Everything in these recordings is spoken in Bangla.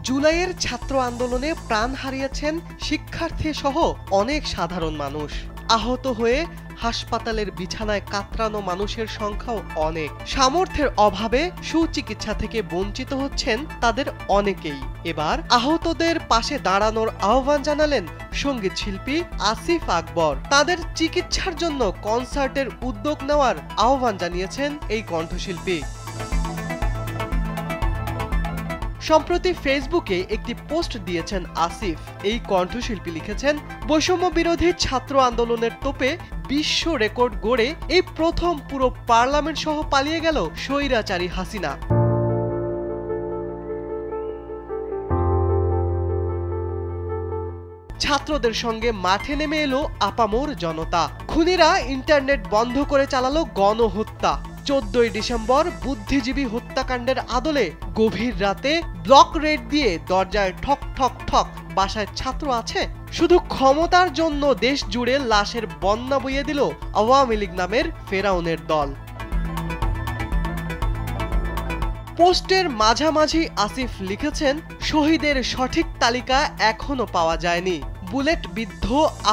জুলাইয়ের ছাত্র আন্দোলনে প্রাণ হারিয়েছেন শিক্ষার্থী সহ অনেক সাধারণ মানুষ। আহত হয়ে হাসপাতালের বিছানায় কাতরানো মানুষের সংখ্যাও অনেক। সামর্থ্যের অভাবে সুচিকিৎসা থেকে বঞ্চিত হচ্ছেন তাদের অনেকেই। এবার আহতদের পাশে দাঁড়ানোর আহ্বান জানালেন সঙ্গীত শিল্পী আসিফ আকবর। তাদের চিকিৎসার জন্য কনসার্টের উদ্যোগ নেওয়ার আহ্বান জানিয়েছেন এই কণ্ঠশিল্পী। সম্প্রতি ফেসবুকে একটি পোস্ট দিয়েছেন আসিফ। এই কণ্ঠশিল্পী লিখেছেন, বৈষম্য বিরোধী ছাত্র আন্দোলনের তোপে বিশ্ব রেকর্ড গড়ে এই প্রথম পুরো পার্লামেন্ট সহ পালিয়ে গেল স্বৈরাচারী হাসিনা। ছাত্রদের সঙ্গে মাঠে নেমে এলো আপামর জনতা। খুনিরা ইন্টারনেট বন্ধ করে চালালো গণহত্যা। 14ই ডিসেম্বর বুদ্ধিজীবী হত্যাকাণ্ডের আদলে গভীর রাতে ব্লক রেড দিয়ে দরজায় ঠক ঠক ঠক। বাসায় ছাত্র আছে? শুধু ক্ষমতার জন্য দেশ জুড়ে লাশের বন্যা বইয়ে দিল আওয়ামী লীগ নামের ফেরাউনের দল। পোস্টের মাঝামাঝি আসিফ লিখেছেন, শহীদের সঠিক তালিকা এখনো পাওয়া যায়নি। বুলেট বিদ্ধ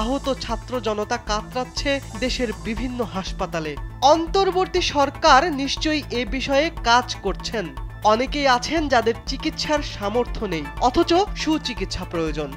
আহত ছাত্র জনতা কাতরাচ্ছে দেশের বিভিন্ন হাসপাতালে। অন্তর্বর্তী সরকার নিশ্চয়ই এ বিষয়ে কাজ করছেন। অনেকেই আছেন যাদের চিকিৎসার সামর্থ্য নেই, অথচ সুচিকিৎসা প্রয়োজন।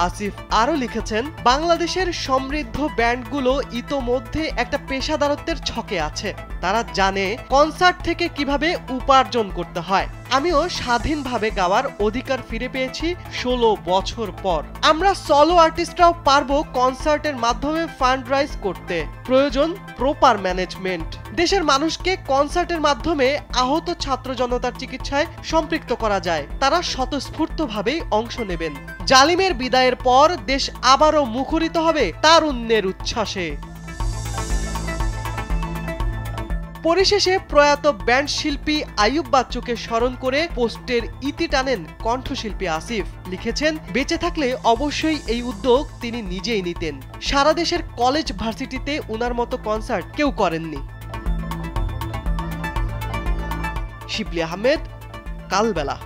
আসিফ আরও লিখেছেন, বাংলাদেশের সমৃদ্ধ ব্যান্ডগুলো ইতোমধ্যে একটা পেশাদারত্বের ছকে আছে। তারা জানে কনসার্ট থেকে কিভাবে উপার্জন করতে হয়। আমিও স্বাধীনভাবে গাওয়ার অধিকার ফিরে পেয়েছি 16 বছর পর। আমরা সলো আর্টিস্টরাও পারবো কনসার্টের মাধ্যমে ফান্ড রাইজ করতে। প্রয়োজন প্রপার ম্যানেজমেন্ট। দেশের মানুষকে কনসার্টের মাধ্যমে আহত ছাত্র জনতার চিকিৎসায় সম্পৃক্ত করা যায়। তারা স্বতঃস্ফূর্তভাবেই অংশ নেবেন। জালিমের বিদায়ের পর দেশ আবারও মুখরিত হবে তারুণ্যের উচ্ছ্বাসে। পরিশেষে প্রয়াত ব্যান্ড শিল্পী আইয়ুব বাচ্চুকে স্মরণ করে পোস্টের ইতি টানেন কণ্ঠশিল্পী আসিফ। লিখেছেন, বেঁচে থাকলে অবশ্যই এই উদ্যোগ তিনি নিজেই নিতেন। সারা দেশের কলেজ ভার্সিটিতে উনার মতো কনসার্ট কেউ করেননি। শিবলি আহমেদ, কালবেলা।